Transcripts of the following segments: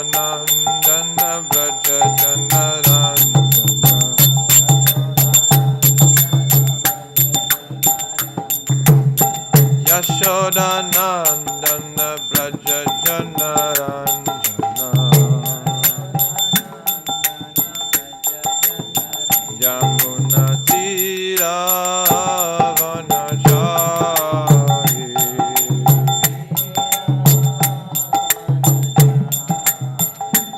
Nandana Braja Janaranjana Yashoda Nandana Braja Janaranjana Yamuna Tira Vanachari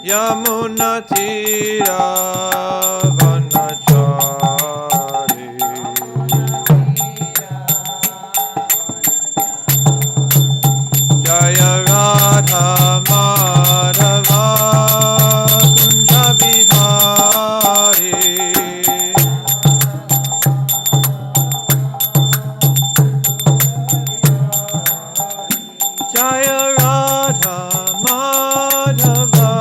Yamuna Tira Vanachari Jaya Radha Madhava Kunja Bihari Jaya Radha Madhava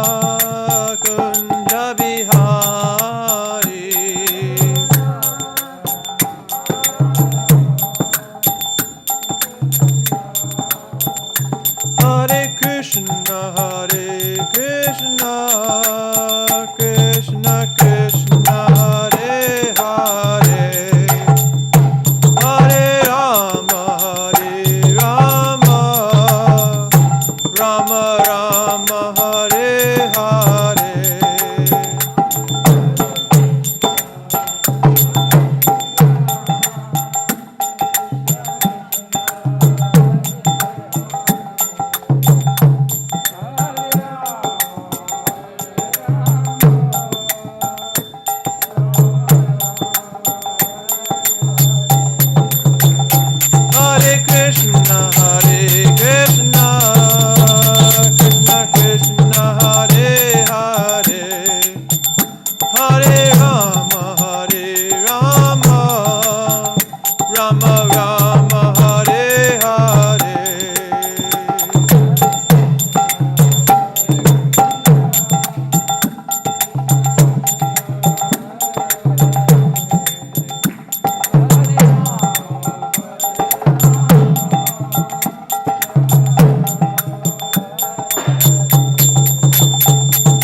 Kunja Bihari Hare Krishna Krishna Krishna Hare Hare Hare Rama Rama Rama Hare Hare Hare Krishna Krishna Krishna Hare Hare Hare Rama Rama Rama Hare Hare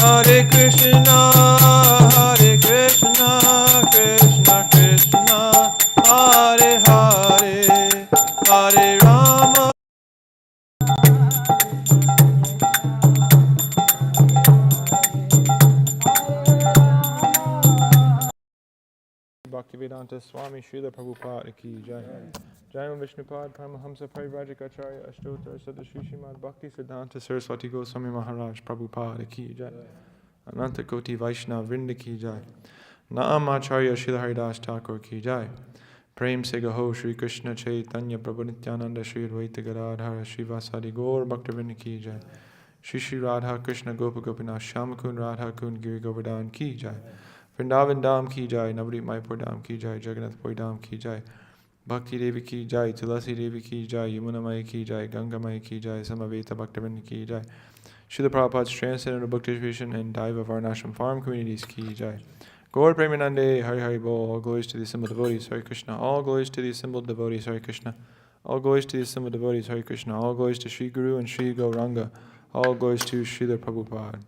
Hare Krishna Krishna Krishna Hare Hare Hare Rama Bhaktivedanta Swami Srila Prabhupada Ki Jai Jai Vishnupad Paramahamsa Parivrajak Acharya Ashtotar Sadashri Srimad Bhakti Siddhanta Saraswati Goswami Maharaj Prabhupada Ki Jai Ananta Koti Vaishnava Vrinda Ki Jai Naam Acharya Srila Haridas Thakur Ki Jai Prem Se Gaho Shri Krishna Chaitanya Prabhu Nityananda Shri Advaita Gadadhara Shri Vasadi Gaur Bhaktivinoda Ki Jai Shri Shri Radha Krishna Gopa Gopinath Shyamakund Radha Kund Giri Govardhan Ki Jai Vrindavan Dham Ki Jai Navadvip Mayapur Dham Ki Jai Jagannath Puri Dham Ki Jai Bhakti Devi Ki Jai Tulasi Devi Ki Jai Yamuna Mai Ki Jai Ganga Mai Ki Jai Samaveta Bhaktivinoda Ki Jai Srila Prabhupada's Transcendental Book Distribution and Daiva Varnashram Farm Communities Ki Jai Gaur Premanande Hari Hari Bol All glories to the assembled devotees Hare Krishna All glories to the assembled devotees Hare Krishna All glories to the assembled devotees Hare Krishna All glories to Sri Guru and Sri Gauranga All glories to Srila Prabhupada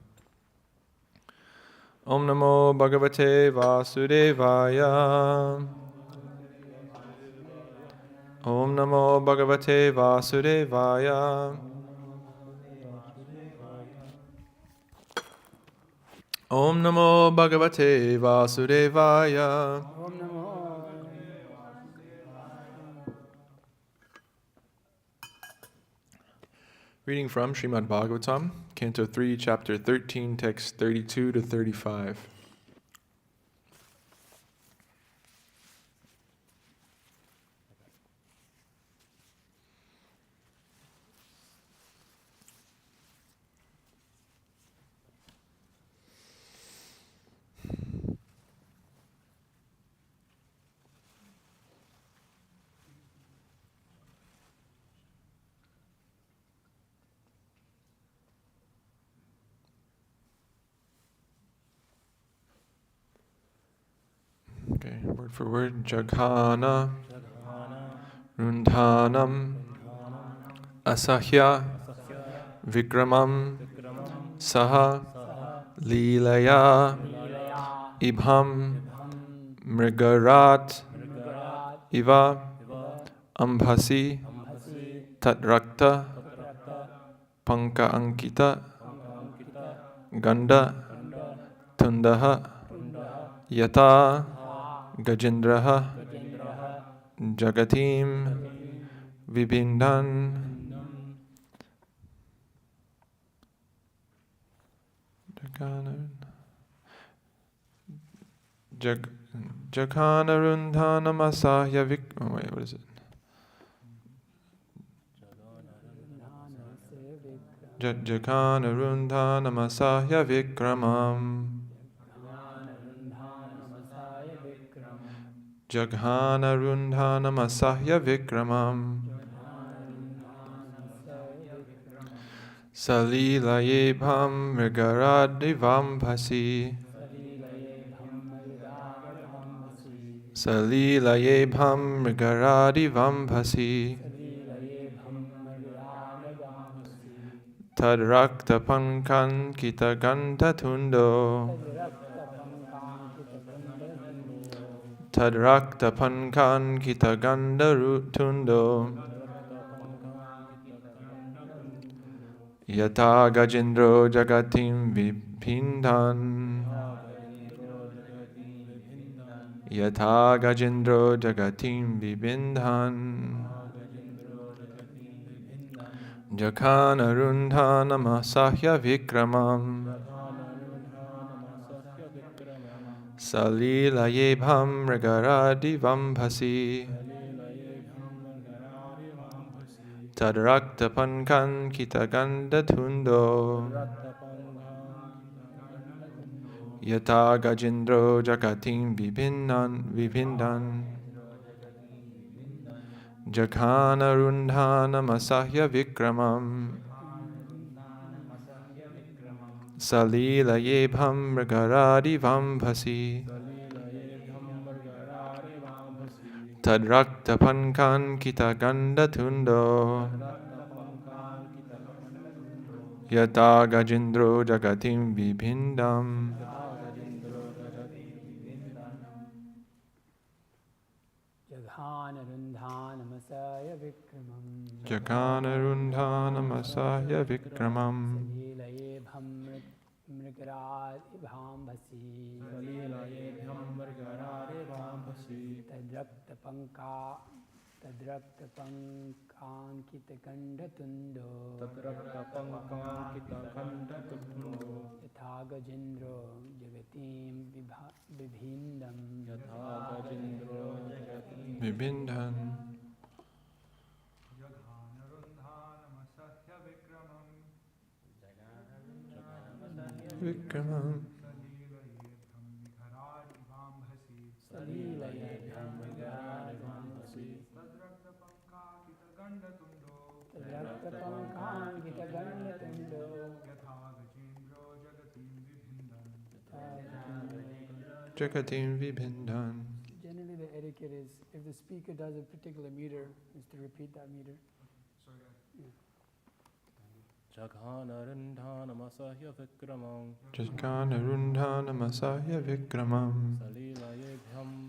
Om Namo Bhagavate Vasudevaya Om Namo Bhagavate Vasudevaya Om Namo Bhagavate Vasudevaya Reading from Srimad Bhagavatam, Canto 3, Chapter 13, Text 32 to 35. Okay, word for word. Jaghana, Rundhanam, Asahya, Vikramam, Saha Leelaya Ibham Mrigarat Iva Ambhasi Tatrakta Panka Ankita Ganda Tundaha Yata Gajendraha Jagatim Vibindan Jaghanarundhanamasahya wait, what is it? Jaghanarundhanamasahya vikramam Jaghanarundhanamasahya vikramam Salilayebham mrigaradivam bhasi Salilayebham mrigaradivam bhasi Tadrakta pankan kitaganta tundo Tadrakta pankan kitaganda tundo Yata gajendro jagatim vipindan Yata gajendro jagatim vibindhan Jaghanarundhanamasahya vikramam Salilayebham mrigaradivam bhasi Tadrakta pankan kitaganda tundo Yata gajendro jagatim vibindan Jaghanarundhanamasahya vikramam Salilayebham mrigaradivam bhasi Tadrakta pankan kitaganda tundo Yata gajendro jagatim vibindam Jaghanarundhanamasahya vikramam Jaghanarundhanamasahya vikramam Salilayebham mrigaradibham bhasi Tadrakta pankankita gandatundo Yatha gajendro jagatim vibhindam Vibindhan Vikramam Salilayebham mrigaradibham bhasi Tadrakta pankankita gandatundo Jagatim vibindhan. Generally the etiquette is, if the speaker does a particular meter, is to repeat that meter. Jaghanarundhanamasahya vikramam Jaghanarundhanamasahya vikramam Salilayebham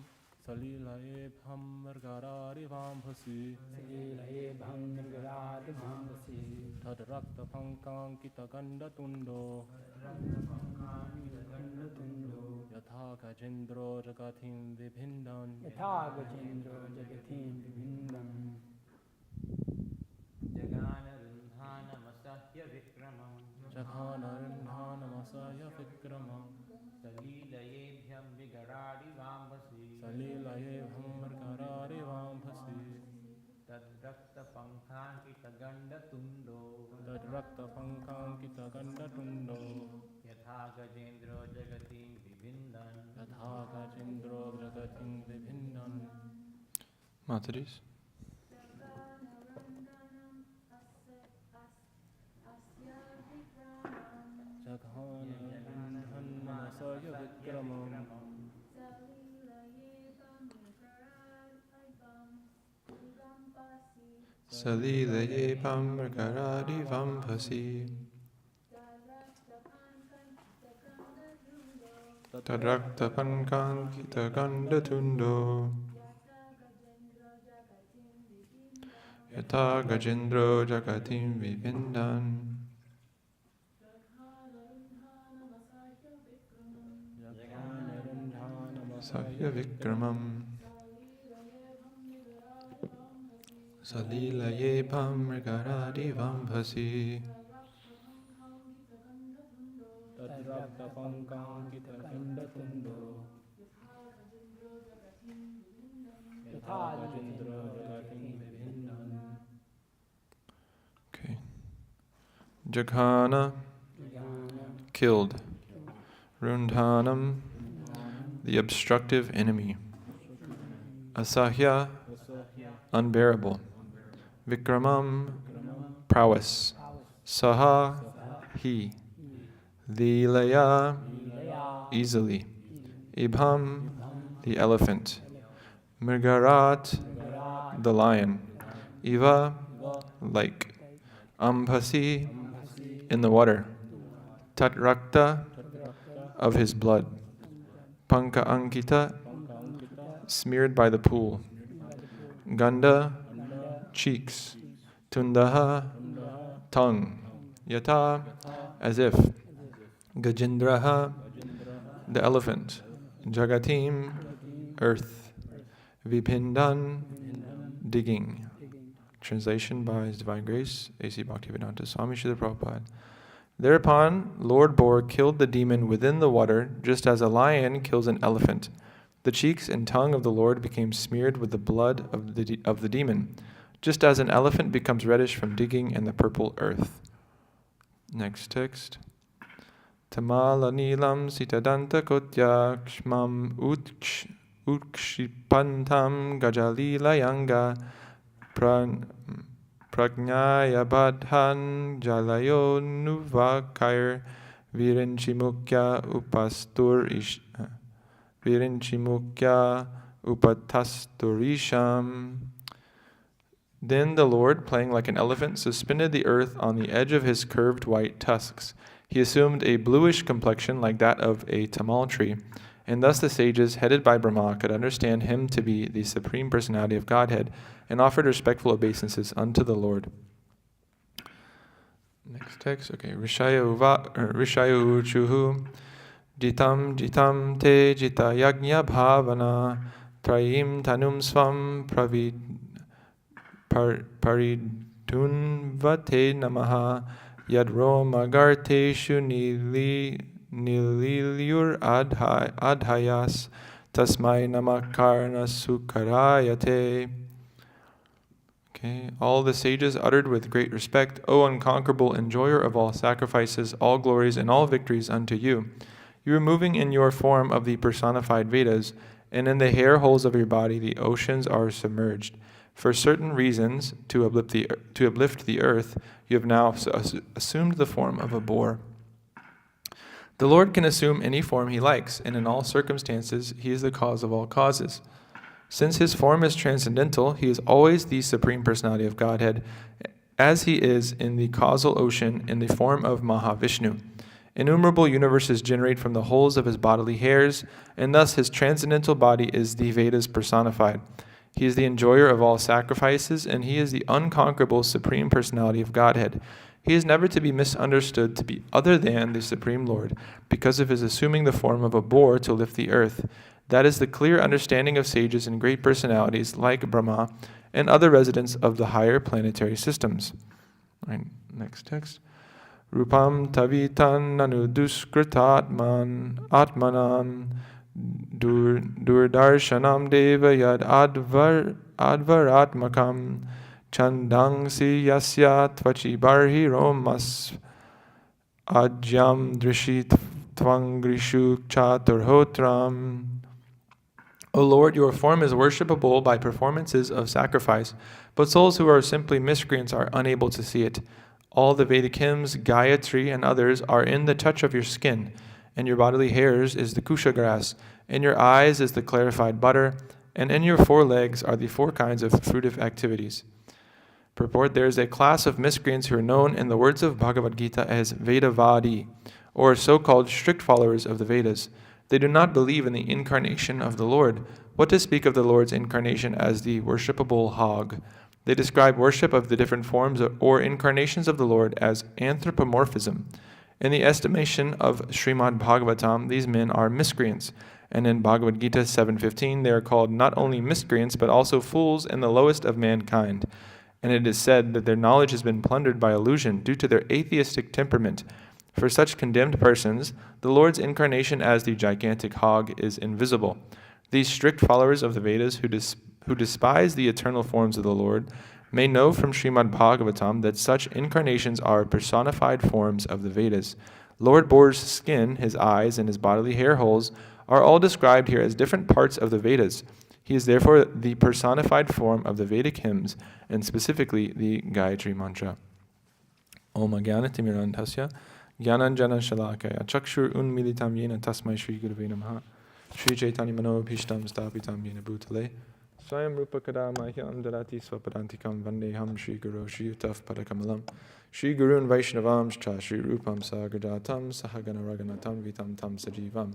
mrigaradibham bhasi Salilayebham mrigaradibham bhasi Tadrakta pankankita gandatundo Yatha gajendro jagatim vibhindan Yatha gajendro jagatim vibhindam Jaghanarundhanamasahya vikramam Jaghanarundhanamasahya vikramam Salilayebhyam vigaradivam bhasi Salilayebham mrigaradibham bhasi Tadrakta pankankita gandatundo Tadrakta pankankita gandatundo Yatha gajendro jagatim vibhindan Yatha gajendro jagatim vibhindan. Mataris. Jaghanarundhanamasahya vikramam Salilayebham mrigaradivam bhasi Tadrakta pankankita gandatundo. Yata gajendro jagatim vipindan. Sahya vikramam. Salilaye pamrigaradi vambhasi. Tadrakta pankankita gandatundo. Yatha gajendro jagatim vipindan. Okay. Jaghana, killed. Rundhanam, the obstructive enemy. Asahya, unbearable. Vikramam, prowess. Saha, he. Leelaya, easily. Ibham, the elephant. Mrgarat, the lion. Iva, like. Ambhasi, in the water. Tatrakta, of his blood. Panka ankita, smeared by the pool. Ganda, cheeks. Tundaha, tongue. Yata, as if. Gajendraha, the elephant. Jagatim, earth. Vipindan, digging. Translation by His Divine Grace, A.C. Bhaktivedanta Swami Srila Prabhupada. Thereupon, Lord Boar killed the demon within the water, just as a lion kills an elephant. The cheeks and tongue of the Lord became smeared with the blood of the demon, just as an elephant becomes reddish from digging in the purple earth. Next text. Tamala nilam sitadanta kotyakshmam ukshipantam gajalila yanga pragnaya badhan jalayo nuvakair virinchimukya upatasturisham. Then the Lord, playing like an elephant, suspended the earth on the edge of his curved white tusks. He assumed a bluish complexion like that of a tamal tree, and thus the sages, headed by Brahma, could understand him to be the Supreme Personality of Godhead, and offered respectful obeisances unto the Lord. Next text, okay. Rishayu uchuhu jitam jitam te jita yagnya bhavana trayim tanum swam paridunvate namaha yadro magarteshu nililyur adhayas tasmai namakarna sukarayate. Okay. All the sages uttered with great respect, O unconquerable enjoyer of all sacrifices, all glories, and all victories unto you. You are moving in your form of the personified Vedas, and in the hair holes of your body the oceans are submerged. For certain reasons, to uplift the earth, you have now assumed the form of a boar. The Lord can assume any form he likes, and in all circumstances he is the cause of all causes. Since his form is transcendental, he is always the Supreme Personality of Godhead, as he is in the causal ocean in the form of Mahavishnu. Innumerable universes generate from the holes of his bodily hairs, and thus his transcendental body is the Vedas personified. He is the enjoyer of all sacrifices, and he is the unconquerable Supreme Personality of Godhead. He is never to be misunderstood to be other than the Supreme Lord, because of his assuming the form of a boar to lift the earth. That is the clear understanding of sages and great personalities like Brahma and other residents of the higher planetary systems. All right, next text. Rupam tavitan nanu duskritatman atmanam durdarshanam deva yad advaratmakam chandangsi yasya tvachi barhi romas ajyam drishit tvangrishu chaturhotram. O Lord, your form is worshipable by performances of sacrifice, but souls who are simply miscreants are unable to see it. All the Vedic hymns, Gayatri, and others are in the touch of your skin, and your bodily hairs is the kusha grass, in your eyes is the clarified butter, and in your forelegs are the 4 kinds of fruitive activities. Purport: there is a class of miscreants who are known in the words of Bhagavad Gita as Vedavadi, or so-called strict followers of the Vedas. They do not believe in the incarnation of the Lord. What to speak of the Lord's incarnation as the worshipable hog? They describe worship of the different forms or incarnations of the Lord as anthropomorphism. In the estimation of Srimad Bhagavatam, these men are miscreants, and in Bhagavad Gita 7.15, they are called not only miscreants, but also fools and the lowest of mankind. And it is said that their knowledge has been plundered by illusion due to their atheistic temperament. For such condemned persons, the Lord's incarnation as the gigantic hog is invisible. These strict followers of the Vedas who despise the eternal forms of the Lord may know from Srimad Bhagavatam that such incarnations are personified forms of the Vedas. Lord Boar's skin, his eyes, and his bodily hair holes are all described here as different parts of the Vedas. He is therefore the personified form of the Vedic hymns, and specifically the Gayatri Mantra. Om Jnanatimirandhasya Jnananjana Shalakaya Chakshur Unmilitam Yena Tasmai Shri Gurave Namaha Shri Chaitanya Manobhishtam Stapitam Yena Bhutale Swayam Rupa Kadamahyam Darati Swapadantikam Vandeham Shri Guru Shri Utaf Padakamalam Shri Gurun Vaishnavam Cha Shri Rupam Sagradatam Sahagana Raganatam Vitam Tam Sajivam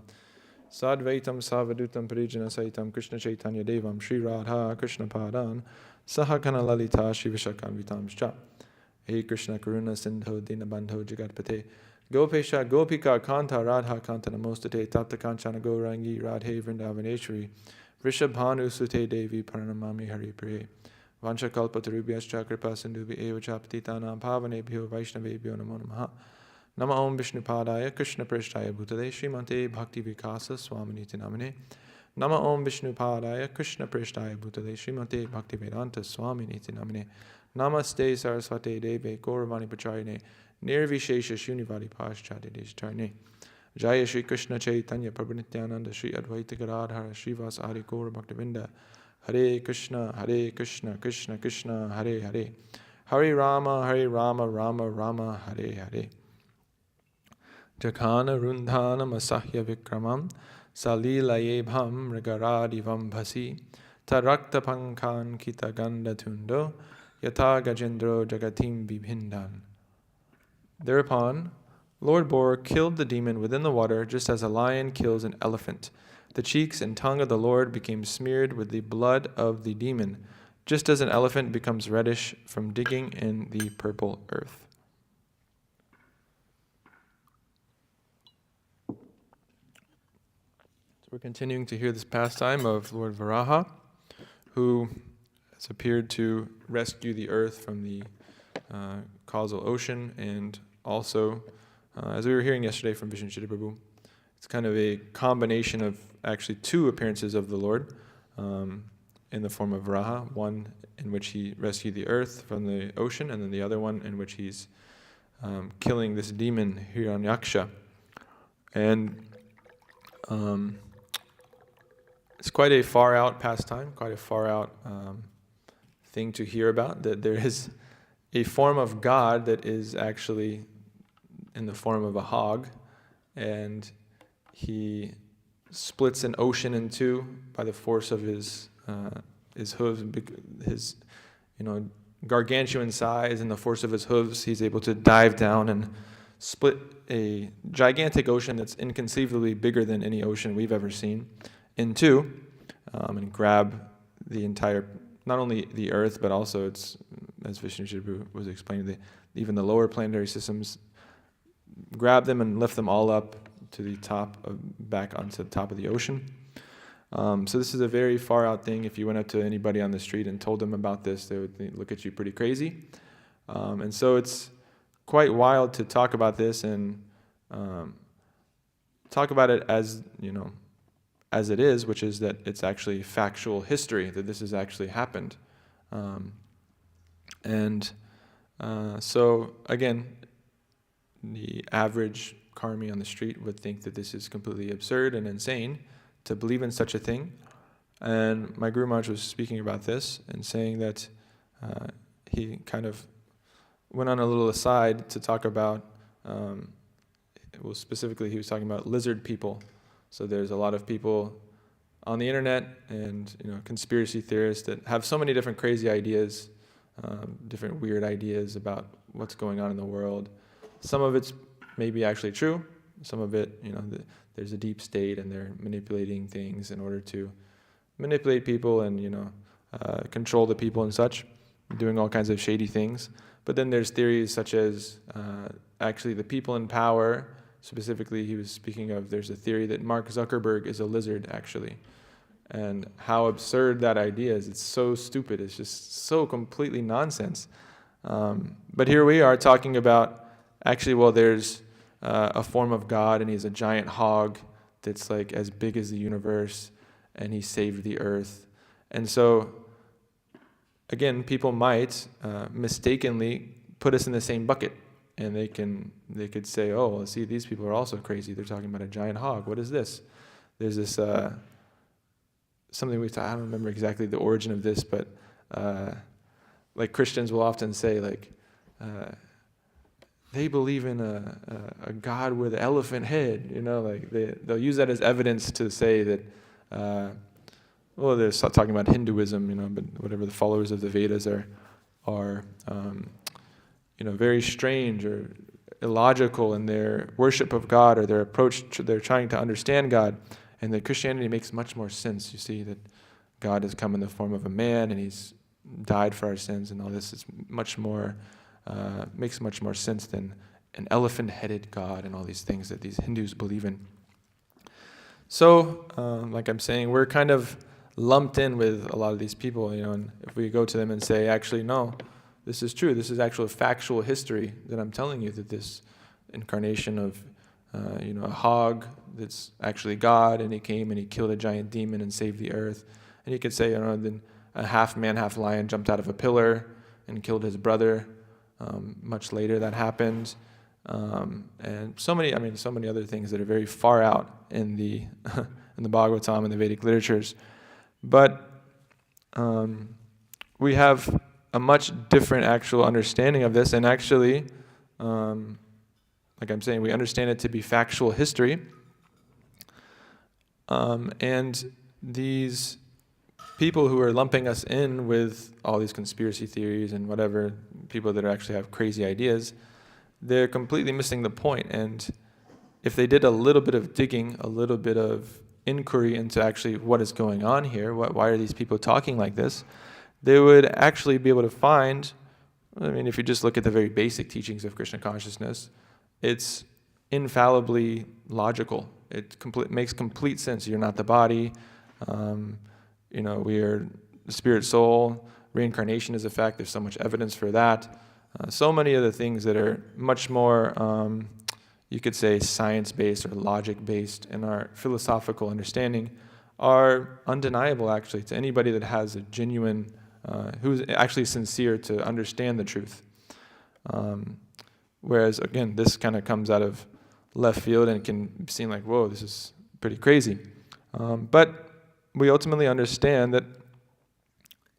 Sadvaitam Savadutam Parijana Saitam Krishna Chaitanya Devam Shri Radha Krishna Padan Sahagana Lalita Shri Vishakan Vitam Cha Hey Krishna Karuna Sindho Dinabandho Jagatpate Gopesha Gopika Kanta Radha Kanta Namostate Tapta Kanchana Gaurangi Radhe Vrindavaneshwari Vrishabhanu Sute Devi Paranamami Hari Priye Vancha Kalpatarubhyascha Kripa Sindhubi Eva Chapatitanam Pavanebhyo Vaishnavebhyo Namo Namaha Nama Om Vishnupadaya Krishna Prishtaya Bhutale Srimante Bhakti Vikasa Swaminiti Namine Nama Om Vishnupadaya Krishna Prishtaya Bhutale Srimante Bhakti Vedanta Swaminiti Namine Namaste Saraswate Deve Gauravani Pacharine Nirvishesha Shunivadi Paschati Deshtarne Jaya Shri Krishna Chaitanya Prabhu Nityananda Shri Advaita Gadadhara Srivas Adi Gaura Bhaktivinda Hare Krishna Krishna Krishna Hare Hare Hare Rama Rama Rama Hare Hare Jakana Rundhana Masahya Vikramam Salilayebham Rigaradivam Bhasi Tarakta Pankan Kita Ganda Tundo Yata Gajendro Jagatim Bibhindan. Thereupon, Lord Boar killed the demon within the water just as a lion kills an elephant. The cheeks and tongue of the Lord became smeared with the blood of the demon, just as an elephant becomes reddish from digging in the purple earth. So we're continuing to hear this pastime of Lord Varaha, who has appeared to rescue the earth from the causal ocean, and also, as we were hearing yesterday from Vishnu Chitta Prabhu, it's kind of a combination of actually two appearances of the Lord in the form of Varaha, one in which he rescued the earth from the ocean, and then the other one in which he's killing this demon, Hiranyaksha. And it's quite a far out pastime, quite a far out thing to hear about, that there is a form of God that is actually in the form of a hog, and he splits an ocean in two by the force of his hooves, his gargantuan size and the force of his hooves. He's able to dive down and split a gigantic ocean that's inconceivably bigger than any ocean we've ever seen in two, and grab the entire, not only the earth, but also it's, as Vishnu Chitta was explaining, even the lower planetary systems, grab them and lift them all up to the top back onto the top of the ocean. So this is a very far out thing. If you went up to anybody on the street and told them about this, they would look at you pretty crazy. And so it's quite wild to talk about this and talk about it as, as it is, which is that it's actually factual history, that this has actually happened. So again, the average karmi on the street would think that this is completely absurd and insane to believe in such a thing. And my Guru Maharaj was speaking about this and saying that he kind of went on a little aside to talk about, specifically he was talking about lizard people. So there's a lot of people on the internet and conspiracy theorists that have so many different crazy ideas, different weird ideas about what's going on in the world. Some of it's maybe actually true, some of it, there's a deep state and they're manipulating things in order to manipulate people and, control the people and such, doing all kinds of shady things. But then there's theories such as actually the people in power, specifically he was speaking of, there's a theory that Mark Zuckerberg is a lizard actually. And how absurd that idea is. It's so stupid. It's just so completely nonsense. But here we are talking about, actually, well, there's a form of God, and he's a giant hog that's like as big as the universe, and he saved the earth. And so, again, people might mistakenly put us in the same bucket, and they could say, oh, well, see, these people are also crazy. They're talking about a giant hog. What is this? There's this something I don't remember exactly the origin of this, but like Christians will often say, like, they believe in a God with an elephant head, like they'll use that as evidence to say that, they're talking about Hinduism, but whatever, the followers of the Vedas are very strange or illogical in their worship of God or their approach they're trying to understand God. And that Christianity makes much more sense. You see that God has come in the form of a man and he's died for our sins and all this is much more, makes much more sense than an elephant-headed God and all these things that these Hindus believe in. So, like I'm saying, we're kind of lumped in with a lot of these people, and if we go to them and say, actually, no, this is true. This is actual factual history that I'm telling you, that this incarnation of a hog that's actually God, and he came and he killed a giant demon and saved the earth. And he could say, then a half man, half lion jumped out of a pillar and killed his brother. Much later that happened. And so many other things that are very far out in the in the Bhagavatam and the Vedic literatures. But we have a much different actual understanding of this, and actually, like I'm saying, we understand it to be factual history. And these people who are lumping us in with all these conspiracy theories and whatever, people that actually have crazy ideas, they're completely missing the point. And if they did a little bit of digging, a little bit of inquiry into actually what is going on here, why are these people talking like this, they would actually be able to find, if you just look at the very basic teachings of Krishna consciousness, it's infallibly logical. It makes complete sense. You're not the body. We are the spirit soul. Reincarnation is a fact. There's so much evidence for that. So many of the things that are much more, you could say, science-based or logic-based in our philosophical understanding are undeniable, actually, to anybody that has a genuine, who's actually sincere to understand the truth. Whereas, again, this kind of comes out of left field and can seem like, whoa, this is pretty crazy. But we ultimately understand that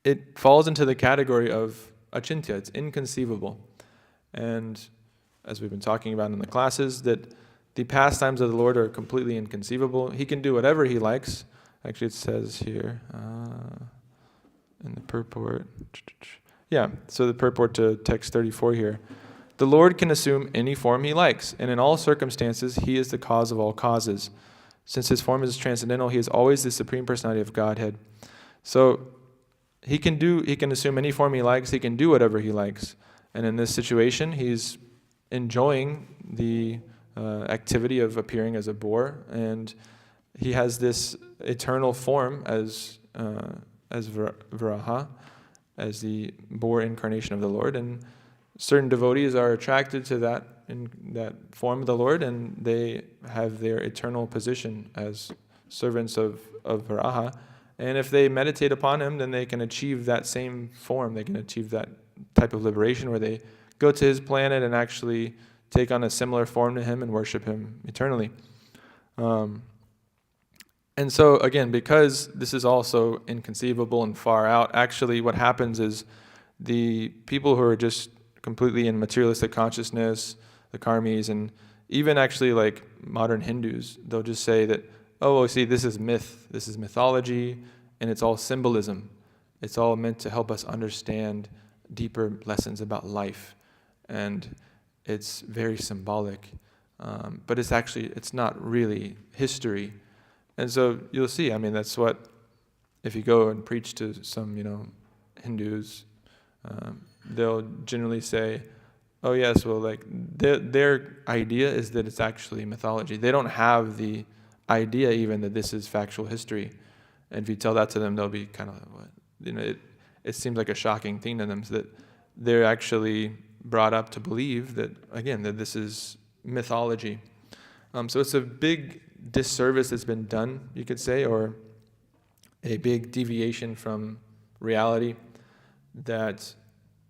it falls into the category of achintya. It's inconceivable. And as we've been talking about in the classes, that the pastimes of the Lord are completely inconceivable. He can do whatever he likes. Actually, it says here in the purport. Yeah, so the purport to text 34 here. The Lord can assume any form he likes, and in all circumstances, he is the cause of all causes. Since his form is transcendental, he is always the Supreme Personality of Godhead. So he can assume any form he likes, he can do whatever he likes. And in this situation, he's enjoying the activity of appearing as a boar, and he has this eternal form as Varaha, as the boar incarnation of the Lord, and certain devotees are attracted to that in that form of the Lord, and they have their eternal position as servants of Varaha. And if they meditate upon him, then they can achieve that same form. They can achieve that type of liberation where they go to his planet and actually take on a similar form to him and worship him eternally. And so, again, because this is also inconceivable and far out, actually what happens is the people who are just completely in materialistic consciousness, the karmis, and even actually like modern Hindus, they'll just say that, oh, well, see, this is myth, this is mythology, and it's all symbolism. It's all meant to help us understand deeper lessons about life. And it's very symbolic. but it's not really history. And so you'll see, I mean, that's what, if you go and preach to some, Hindus, they'll generally say, oh yes, well, like, their idea is that it's actually mythology. They don't have the idea even that this is factual history. And if you tell that to them, they'll be kind of, what? It seems like a shocking thing to them, so that they're actually brought up to believe that, again, that this is mythology. So it's a big disservice that's been done, you could say, or a big deviation from reality, that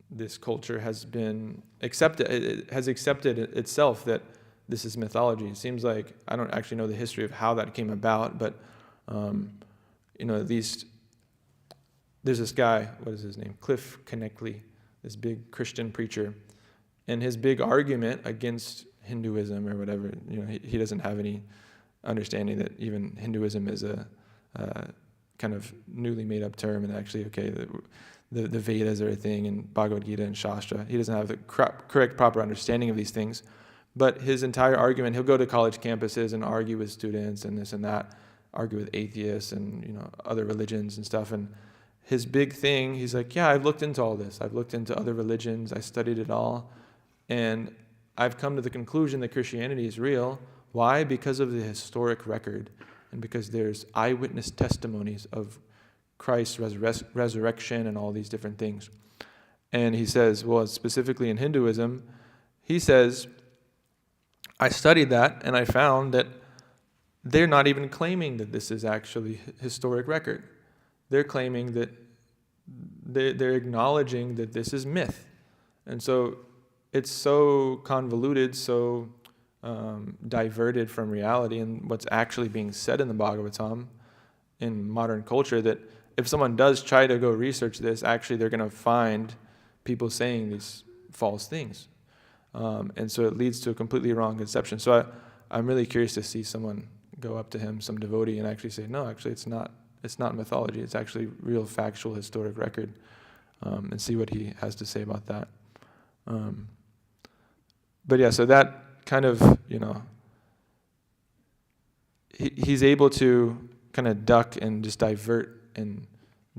this culture has been accepted. It has accepted itself that this is mythology. It seems like, I don't actually know the history of how that came about, but at least there's this guy, what is his name? Cliff Connectley, this big Christian preacher, and his big argument against Hinduism or whatever, he doesn't have any understanding that even Hinduism is a kind of newly made up term, and actually, okay, the Vedas are a thing, and Bhagavad Gita and Shastra. He doesn't have the correct, proper understanding of these things. But his entire argument, he'll go to college campuses and argue with students and this and that, argue with atheists and other religions and stuff. And his big thing, he's like, yeah, I've looked into all this. I've looked into other religions. I studied it all. And I've come to the conclusion that Christianity is real. Why? Because of the historic record, and because there's eyewitness testimonies of Christ's resurrection and all these different things. And he says, well, specifically in Hinduism, he says, I studied that and I found that they're not even claiming that this is actually historic record. They're claiming that they're acknowledging that this is myth. And so it's so convoluted, so diverted from reality and what's actually being said in the Bhagavatam in modern culture, that if someone does try to go research this, actually they're going to find people saying these false things. And so it leads to a completely wrong conception. So I'm really curious to see someone go up to him, some devotee, and actually say, no, actually it's not mythology. It's actually real factual historic record, and see what he has to say about that. But yeah, so that kind of, he's able to kind of duck and just divert and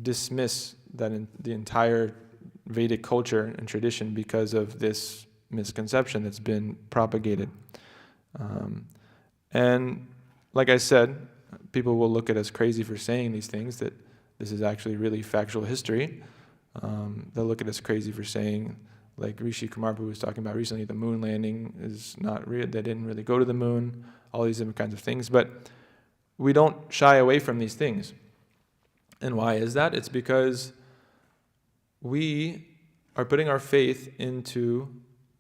dismiss that in the entire Vedic culture and tradition because of this misconception that's been propagated. And like I said, people will look at us crazy for saying these things, that this is actually really factual history. They'll look at us crazy for saying, like Rishi Kumar Prabhu was talking about recently, the moon landing is not real, they didn't really go to the moon, all these different kinds of things. But we don't shy away from these things. And why is that? It's because we are putting our faith into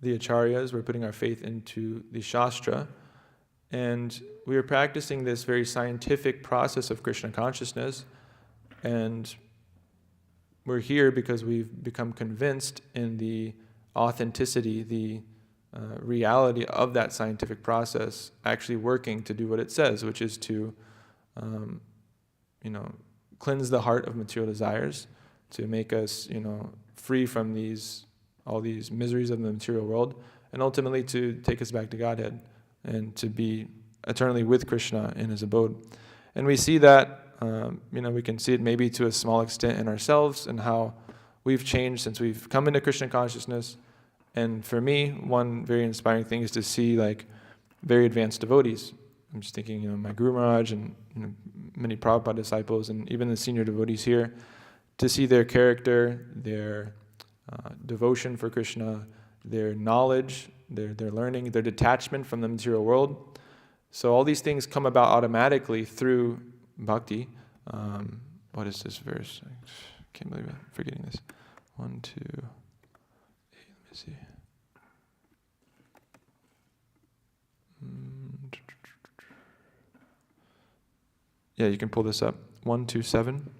the acharyas, we're putting our faith into the Shastra, and we are practicing this very scientific process of Krishna consciousness, and we're here because we've become convinced in the authenticity, the reality of that scientific process actually working to do what it says, which is to, cleanse the heart of material desires, to make us, free from all these miseries of the material world, and ultimately to take us back to Godhead and to be eternally with Krishna in his abode. And we see that, we can see it maybe to a small extent in ourselves and how we've changed since we've come into Krishna consciousness. And for me, one very inspiring thing is to see like very advanced devotees. I'm just thinking, my Guru Maharaj and many Prabhupada disciples and even the senior devotees here, to see their character, their devotion for Krishna, their knowledge, their learning, their detachment from the material world. So all these things come about automatically through bhakti. What is this verse? I can't believe I'm forgetting this. 1, 2, 8, let me see. Yeah, you can pull this up. 1, 2, 7.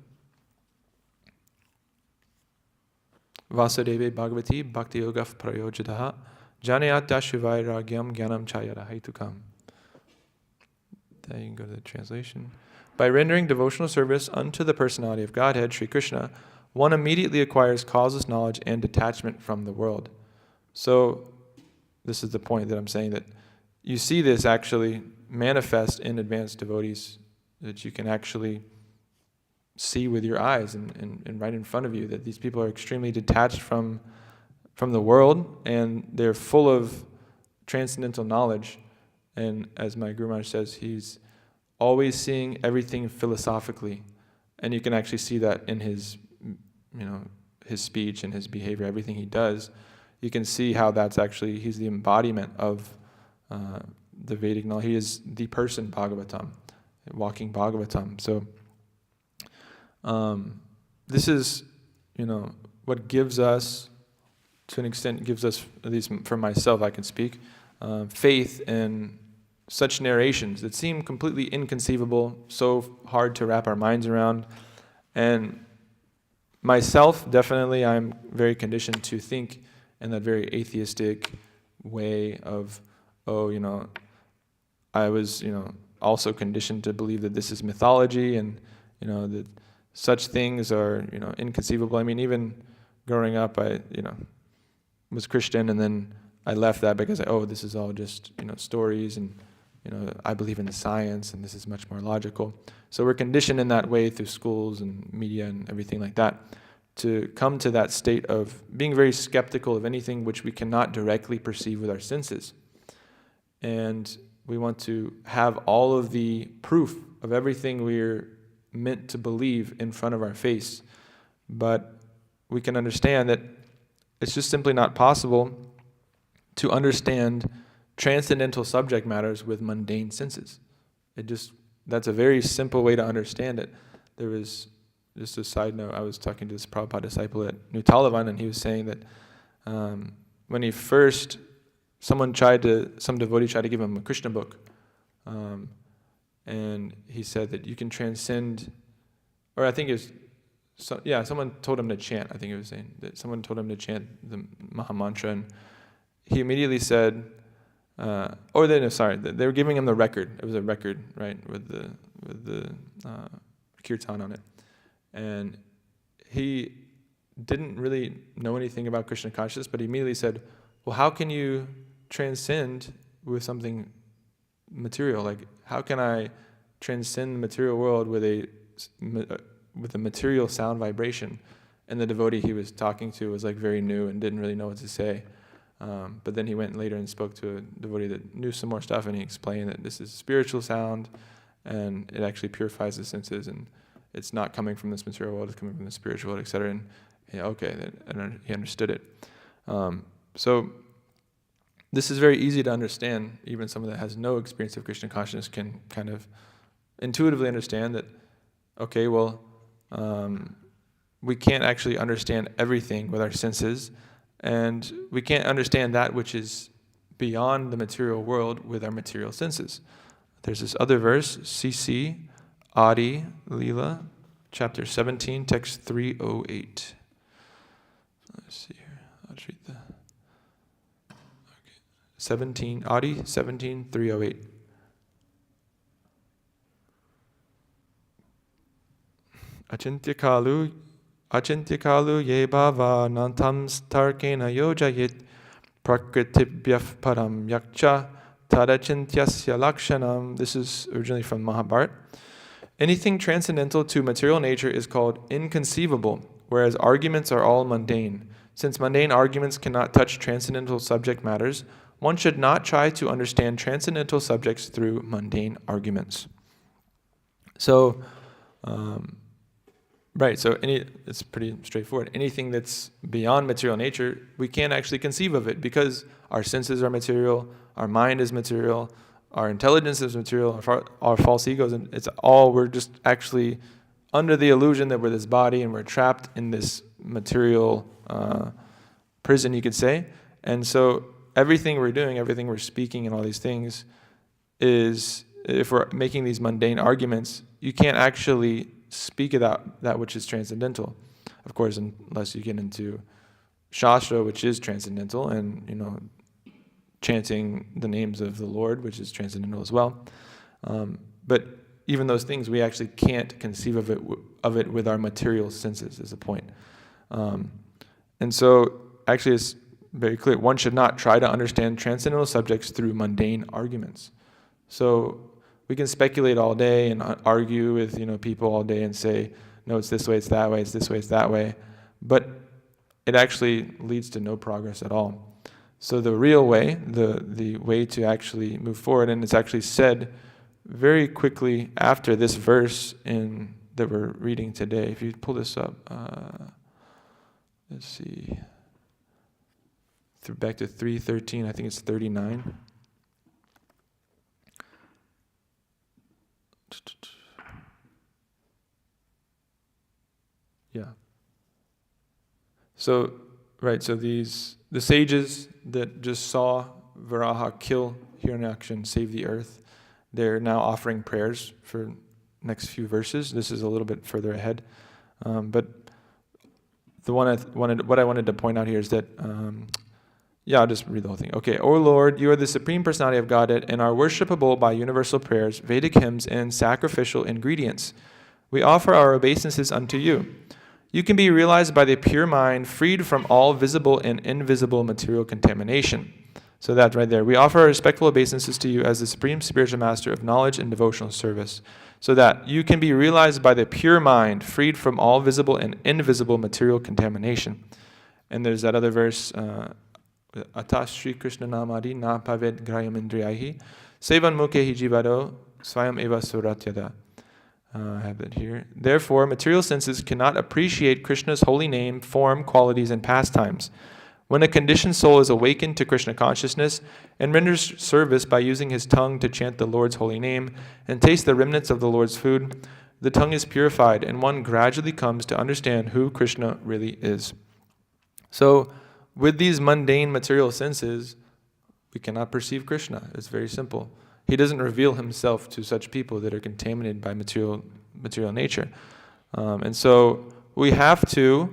Vasudeve Bhagavati Bhakti Yoga Prayojitaha Janayata Shivairagyam Gyanam Chayara Haitukam. Then you can go to the translation. By rendering devotional service unto the personality of Godhead, Sri Krishna, one immediately acquires causeless knowledge and detachment from the world. So, this is the point that I'm saying, that you see this actually manifest in advanced devotees, that you can actually see with your eyes and right in front of you, that these people are extremely detached from the world, and they're full of transcendental knowledge. And as my Guru Maharaj says, he's always seeing everything philosophically, and you can actually see that in his, his speech and his behavior, everything he does. You can see how that's actually, he's the embodiment of the Vedic knowledge. He is the person Bhagavatam, walking Bhagavatam. So this is, what gives us, to an extent, gives us, at least for myself, I can speak, faith in such narrations that seem completely inconceivable, so hard to wrap our minds around. And myself, definitely, I'm very conditioned to think in that very atheistic way of, I was, also conditioned to believe that this is mythology, and, that such things are, inconceivable. I mean, even growing up, I, was Christian, and then I left that because this is all just, stories, and, I believe in the science, and this is much more logical. So we're conditioned in that way through schools and media and everything like that, to come to that state of being very skeptical of anything which we cannot directly perceive with our senses. And we want to have all of the proof of everything we're meant to believe in front of our face. But we can understand that it's just simply not possible to understand transcendental subject matters with mundane senses. That's a very simple way to understand it. There was, just a side note, I was talking to this Prabhupada disciple at New Talavan, and he was saying that when he first, some devotee tried to give him a Krishna book, and he said that you can transcend, or I think it was, someone told him to chant, I think he was saying, that someone told him to chant the Maha Mantra, and he immediately said, they were giving him the record. It was a record, right, with the kirtan on it. And he didn't really know anything about Krishna consciousness, but he immediately said, well, how can you transcend with something material? Like, how can I transcend the material world with a material sound vibration? And the devotee he was talking to was like very new and didn't really know what to say. But then he went later and spoke to a devotee that knew some more stuff, and he explained that this is spiritual sound, and it actually purifies the senses, and it's not coming from this material world, it's coming from the spiritual world, etc. And he understood it. So this is very easy to understand. Even someone that has no experience of Krishna consciousness can kind of intuitively understand that, we can't actually understand everything with our senses, and we can't understand that which is beyond the material world with our material senses. There's this other verse, CC, Adi, Leela, chapter 17, text 308. Let's see here. I'll just read the... Okay. 17, Adi, 17, 308. Achintikalu ye bhava nantam starkena yojayit prakritibhyaf param yakcha tadachintyasya lakshanam. This is originally from Mahabharata. Anything transcendental to material nature is called inconceivable, whereas arguments are all mundane. Since mundane arguments cannot touch transcendental subject matters, one should not try to understand transcendental subjects through mundane arguments. So, it's pretty straightforward. Anything that's beyond material nature, we can't actually conceive of it because our senses are material, our mind is material, our intelligence is material, our false egos, and we're just actually under the illusion that we're this body and we're trapped in this material prison, you could say. And so everything we're doing, everything we're speaking and all these things is, if we're making these mundane arguments, you can't actually speak about that which is transcendental. Of course, unless you get into Shastra, which is transcendental, and, chanting the names of the Lord, which is transcendental as well. But even those things, we actually can't conceive of it with our material senses, is the point. And so, actually, it's very clear. One should not try to understand transcendental subjects through mundane arguments. So we can speculate all day and argue with people all day and say, no, it's this way, it's that way, it's this way, it's that way. But it actually leads to no progress at all. So the real way, the way to actually move forward, and it's actually said very quickly after this verse that we're reading today. If you pull this up, let's see, back to 3:13, I think it's 39. Yeah. So, right, so the sages that just saw Varaha kill Hiranyaksha, save the earth, they're now offering prayers for next few verses. This is a little bit further ahead. But what I wanted to point out here is that, I'll just read the whole thing. Okay, O Lord, you are the Supreme Personality of Godhead and are worshipable by universal prayers, Vedic hymns, and sacrificial ingredients. We offer our obeisances unto you. You can be realized by the pure mind, freed from all visible and invisible material contamination. So that right there. We offer our respectful obeisances to you as the Supreme Spiritual Master of knowledge and devotional service, so that you can be realized by the pure mind, freed from all visible and invisible material contamination. And there's that other verse, Atas Shri Krishna Namadi na paved grayam indriyahi sevan mukhe jivado swayam eva suratyada. I have it here. Therefore, material senses cannot appreciate Krishna's holy name, form, qualities, and pastimes. When a conditioned soul is awakened to Krishna consciousness and renders service by using his tongue to chant the Lord's holy name and taste the remnants of the Lord's food, the tongue is purified and one gradually comes to understand who Krishna really is. So, with these mundane material senses, we cannot perceive Krishna. It's very simple. He doesn't reveal himself to such people that are contaminated by material nature. And so we have to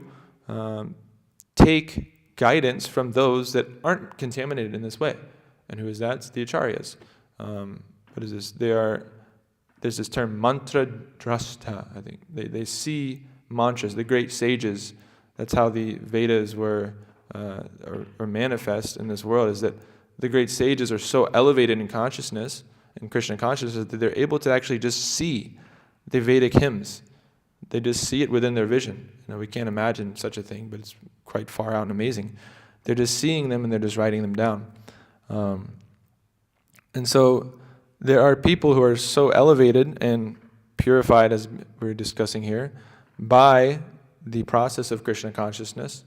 take guidance from those that aren't contaminated in this way. And who is that? It's the acharyas. What is this? There's this term, mantra drashta, I think. They see mantras, the great sages. That's how the Vedas were or manifest in this world, is that the great sages are so elevated in consciousness, in Krishna consciousness, that they're able to actually just see the Vedic hymns. They just see it within their vision. We can't imagine such a thing, but it's quite far out and amazing. They're just seeing them and they're just writing them down. And so there are people who are so elevated and purified, as we're discussing here, by the process of Krishna consciousness,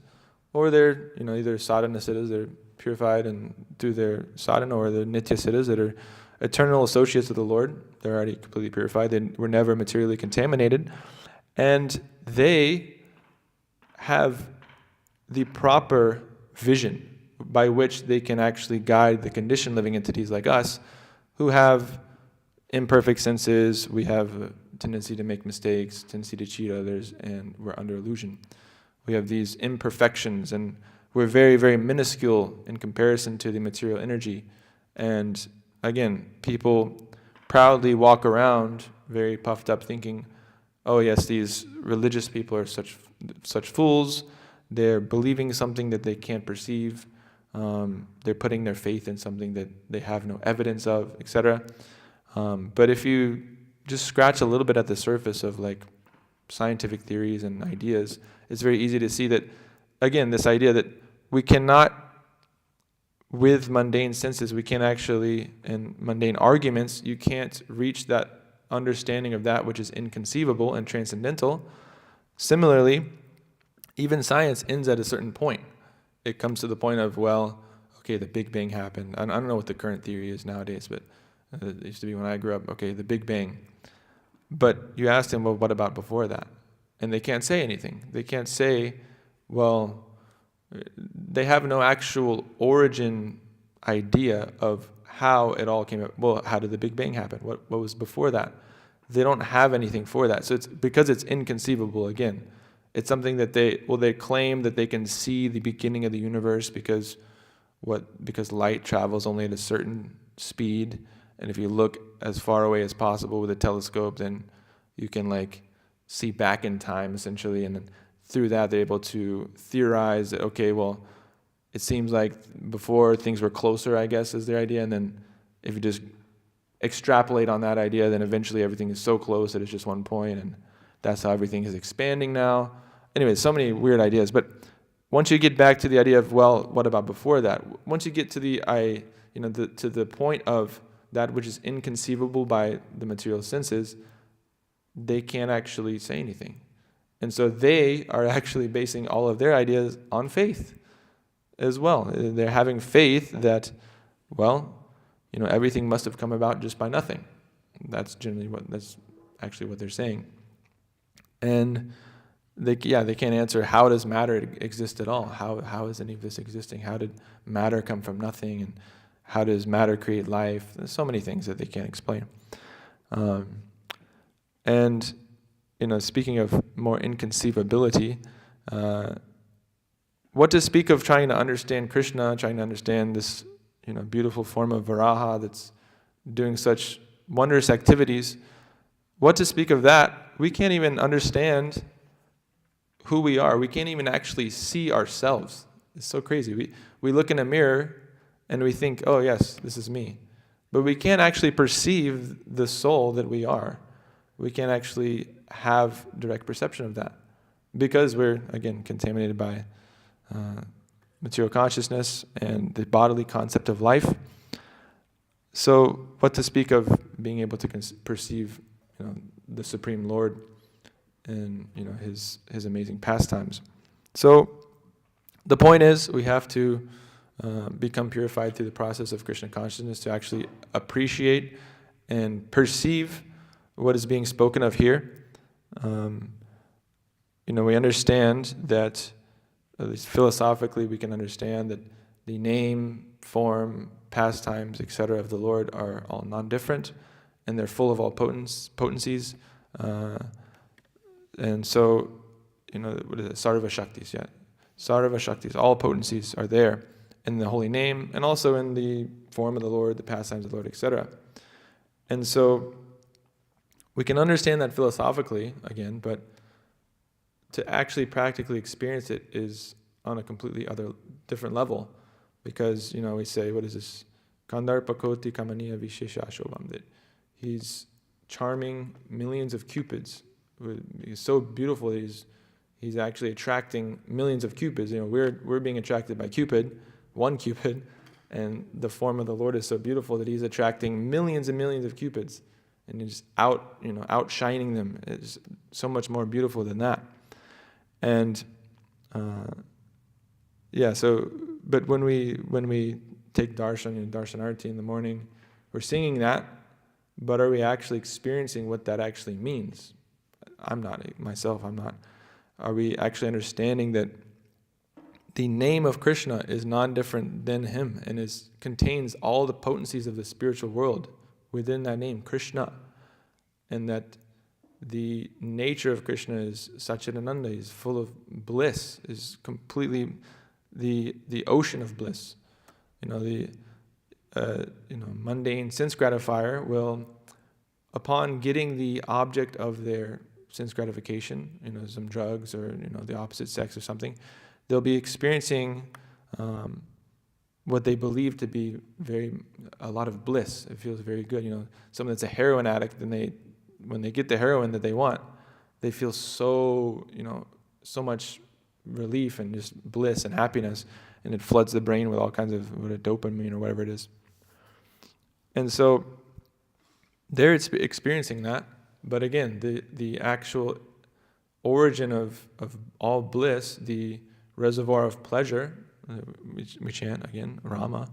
or they're either sadhana siddhas, they're purified and through their sadhana, or the nitya siddhas that are eternal associates of the Lord. They're already completely purified. They were never materially contaminated. And they have the proper vision by which they can actually guide the conditioned living entities like us who have imperfect senses. We have a tendency to make mistakes, tendency to cheat others, and we're under illusion. We have these imperfections, and we're very, very minuscule in comparison to the material energy. And again, people proudly walk around very puffed up thinking, oh yes, these religious people are such fools. They're believing something that they can't perceive. They're putting their faith in something that they have no evidence of, etc. But if you just scratch a little bit at the surface of like scientific theories and ideas, it's very easy to see that, again, this idea that we cannot, with mundane senses, we can't actually, in mundane arguments, you can't reach that understanding of that which is inconceivable and transcendental. Similarly, even science ends at a certain point. It comes to the point of, well, okay, the Big Bang happened. I don't know what the current theory is nowadays, but it used to be when I grew up, okay, the Big Bang. But you ask them, well, what about before that? And they can't say anything. They can't say, well, they have no actual origin idea of how it all came up. Well, how did the Big Bang happen? What was before that? They don't have anything for that. So it's because it's inconceivable, again. It's something that they claim that they can see the beginning of the universe because light travels only at a certain speed, and if you look as far away as possible with a telescope, then you can see back in time essentially, and then through that they're able to theorize that, okay, well, it seems like before things were closer, I guess, is their idea. And then if you just extrapolate on that idea, then eventually everything is so close that it's just one point, and that's how everything is expanding now. Anyway, so many weird ideas. But once you get back to the idea of, well, what about before that? Once you get to to the point of that which is inconceivable by the material senses, they can't actually say anything. And so they are actually basing all of their ideas on faith as well. They're having faith that, well, everything must have come about just by nothing. That's actually what they're saying. And they can't answer, how does matter exist at all? How is any of this existing? How did matter come from nothing? And how does matter create life? There's so many things that they can't explain. And speaking of more inconceivability, what to speak of trying to understand Krishna, trying to understand this beautiful form of Varaha that's doing such wondrous activities? What to speak of that? We can't even understand who we are. We can't even actually see ourselves. It's so crazy. We look in a mirror and we think, oh yes, this is me. But we can't actually perceive the soul that we are. We can't actually have direct perception of that because we're, again, contaminated by material consciousness and the bodily concept of life. So what to speak of being able to perceive the Supreme Lord and his amazing pastimes. So the point is, we have to become purified through the process of Krishna consciousness to actually appreciate and perceive what is being spoken of here. We understand that, at least philosophically, we can understand that the name, form, pastimes, etc. of the Lord are all non-different, and they're full of all potencies. And so, what is it? Sarva Shaktis, yeah. Sarva Shaktis, all potencies are there in the holy name, and also in the form of the Lord, the pastimes of the Lord, etc. And so, we can understand that philosophically, again, but to actually practically experience it is on a completely different level. Because, we say, what is this? Kandarpakoti kamaniya vishesha shobham, that he's charming millions of cupids. He's so beautiful that he's actually attracting millions of cupids. We're being attracted by Cupid, one Cupid, and the form of the Lord is so beautiful that he's attracting millions and millions of cupids. And he's outshining them. It's so much more beautiful than that. And but when we take darshan, darshanarti in the morning, we're singing that, but are we actually experiencing what that actually means? I'm not. Are we actually understanding that the name of Krishna is non-different than him and contains all the potencies of the spiritual world within that name, Krishna, and that the nature of Krishna is Satchidananda, is full of bliss, is completely the ocean of bliss. The mundane sense gratifier will, upon getting the object of their sense gratification, some drugs or the opposite sex or something, they'll be experiencing what they believe to be a lot of bliss. It feels very good. Someone that's a heroin addict, then when they get the heroin that they want, they feel so much relief and just bliss and happiness, and it floods the brain with all kinds of dopamine or whatever it is. And so they're experiencing that, but again, the actual origin of all bliss, the reservoir of pleasure, we chant again, Rama,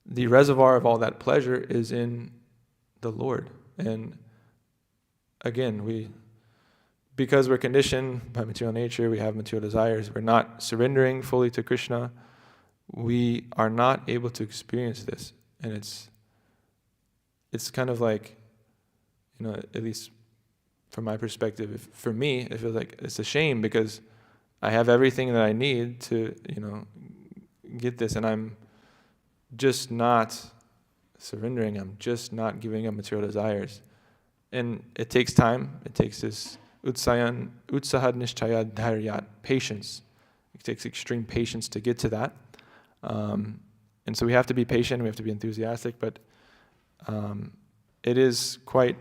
the reservoir of all that pleasure is in the Lord. And again, because we're conditioned by material nature, we have material desires, we're not surrendering fully to Krishna, we are not able to experience this. And it's kind of like, at least from my perspective, for me, it feels like it's a shame because I have everything that I need to, get this, and I'm just not surrendering. I'm just not giving up material desires. And it takes time. It takes this utsahad nishchaya dharyat, patience. It takes extreme patience to get to that. And so we have to be patient, we have to be enthusiastic, but it is quite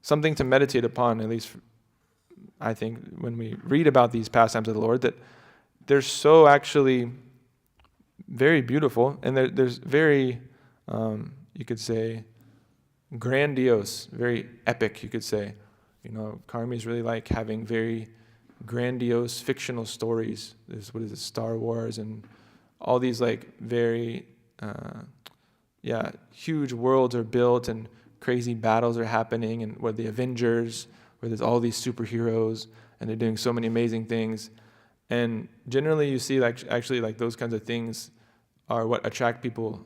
something to meditate upon, at least I think, when we read about these pastimes of the Lord, that they're so actually very beautiful, and there's very, you could say, grandiose, very epic, you could say. Karmis really like having very grandiose fictional stories. There's, Star Wars, and all these like very, huge worlds are built, and crazy battles are happening, and where the Avengers, where there's all these superheroes, and they're doing so many amazing things. And generally you see like actually like those kinds of things are what attract people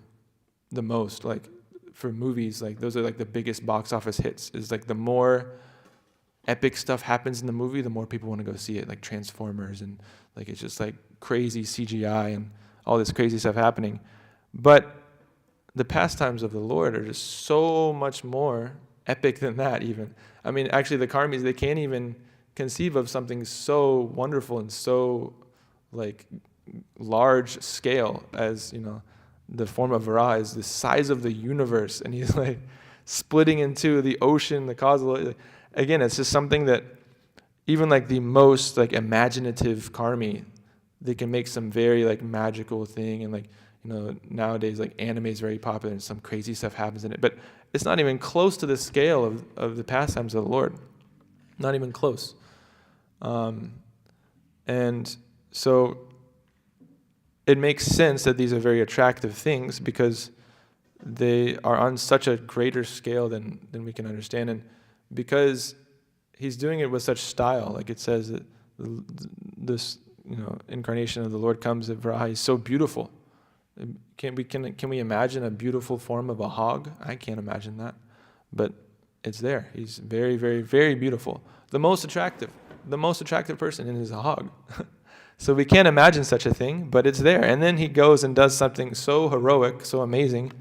the most. Like for movies, like those are like the biggest box office hits. Is like the more epic stuff happens in the movie, the more people want to go see it, like Transformers, and like it's just like crazy CGI and all this crazy stuff happening. But the pastimes of the Lord are just so much more epic than that even. I mean, actually the Karmis, they can't even conceive of something so wonderful and so like large scale as, the form of Varaha is the size of the universe, and he's like splitting into the ocean, the cosmos. Again, it's just something that even like the most like imaginative Karmi, they can make some very like magical thing, and like, nowadays like anime is very popular and some crazy stuff happens in it, but it's not even close to the scale of the pastimes of the Lord. Not even close. And so it makes sense that these are very attractive things because they are on such a greater scale than we can understand. And because he's doing it with such style, like it says that this incarnation of the Lord comes at Varaha, he's so beautiful. Can we imagine a beautiful form of a hog? I can't imagine that, but it's there. He's very, very, very beautiful. The most attractive person is a hog. So we can't imagine such a thing, but it's there. And then he goes and does something so heroic, so amazing.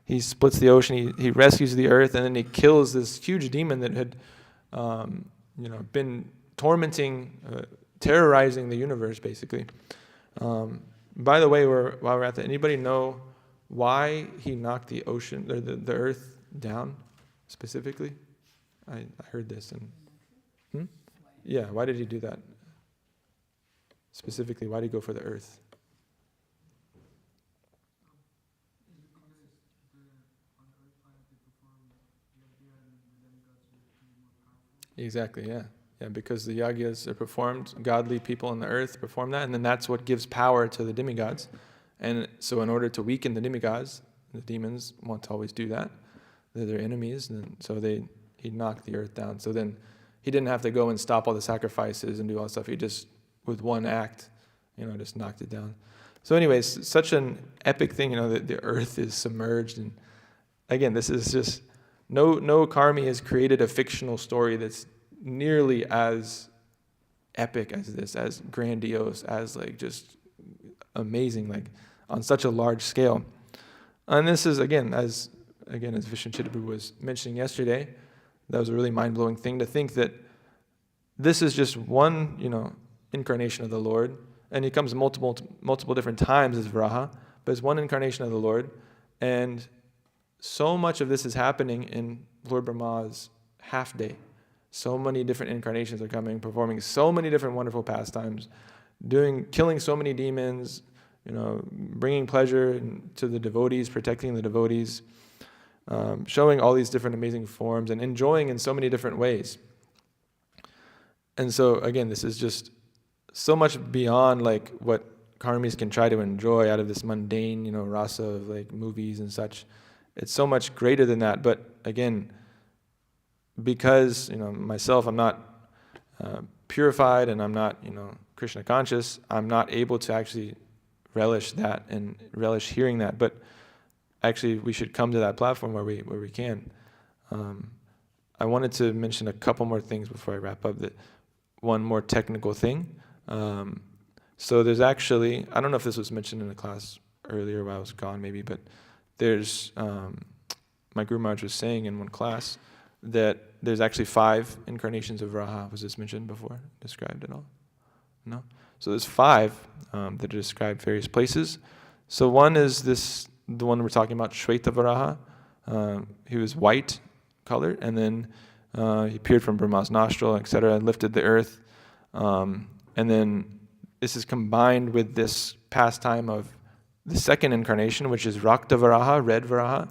He splits the ocean. He rescues the earth, and then he kills this huge demon that had, been tormenting, terrorizing the universe, basically. By the way, while we're at that, anybody know why he knocked the ocean or the earth down specifically? I heard this and yeah, why did he do that? Specifically, why did he go for the earth? Exactly, yeah. Yeah, because the yagyas are performed, godly people on the earth perform that, and then that's what gives power to the demigods. And so in order to weaken the demigods, the demons want to always do that. They're their enemies, and so he knocked the earth down. So then he didn't have to go and stop all the sacrifices and do all that stuff. He just, with one act, just knocked it down. So anyways, such an epic thing, that the earth is submerged. And again, this is just, no Karmi has created a fictional story that's nearly as epic as this, as grandiose, as like just amazing, like on such a large scale. And this is, as Vishnu Chittaprabhu was mentioning yesterday, that was a really mind-blowing thing to think that this is just one, incarnation of the Lord, and he comes multiple different times as Varaha, but it's one incarnation of the Lord, and so much of this is happening in Lord Brahma's half day. So many different incarnations are coming, performing so many different wonderful pastimes, killing so many demons, bringing pleasure to the devotees, protecting the devotees, showing all these different amazing forms, and enjoying in so many different ways. And so again, this is just so much beyond like what Karmis can try to enjoy out of this mundane, rasa of like movies and such. It's so much greater than that. But again, because myself, I'm not purified, and I'm not Krishna conscious, I'm not able to actually relish that and relish hearing that. But actually, we should come to that platform where we can. I wanted to mention a couple more things before I wrap up. That one more technical thing. So there's actually, I don't know if this was mentioned in the class earlier while I was gone, maybe, but there's my Guru Maharaj was saying in one class that there's actually 5 incarnations of Varaha. Was this mentioned before? Described at all? No? So there's 5 that describe various places. So one is the one we're talking about, Shweta Varaha. He was white colored, and then he appeared from Brahma's nostril, etc., and lifted the earth. And then this is combined with this pastime of the second incarnation, which is Rakta Varaha, red Varaha,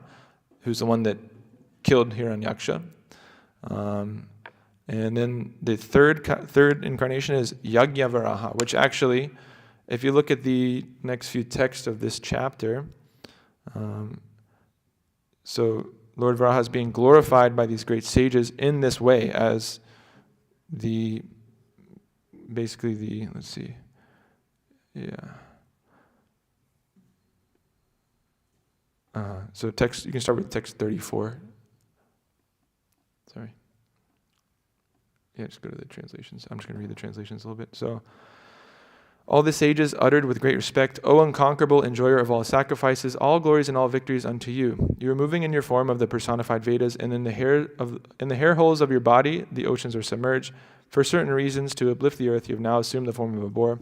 who's the one that killed Hiranyaksha. And then the third incarnation is Yagya Varaha, which actually, if you look at the next few texts of this chapter, so Lord Varaha is being glorified by these great sages in this way as let's see, so text, you can start with text 34. Sorry. Yeah, just go to the translations. I'm just going to read the translations a little bit. So, all the sages uttered with great respect, O unconquerable enjoyer of all sacrifices, all glories and all victories unto you. You are moving in your form of the personified Vedas, and in the hair holes of your body, the oceans are submerged. For certain reasons, to uplift the earth, you have now assumed the form of a boar.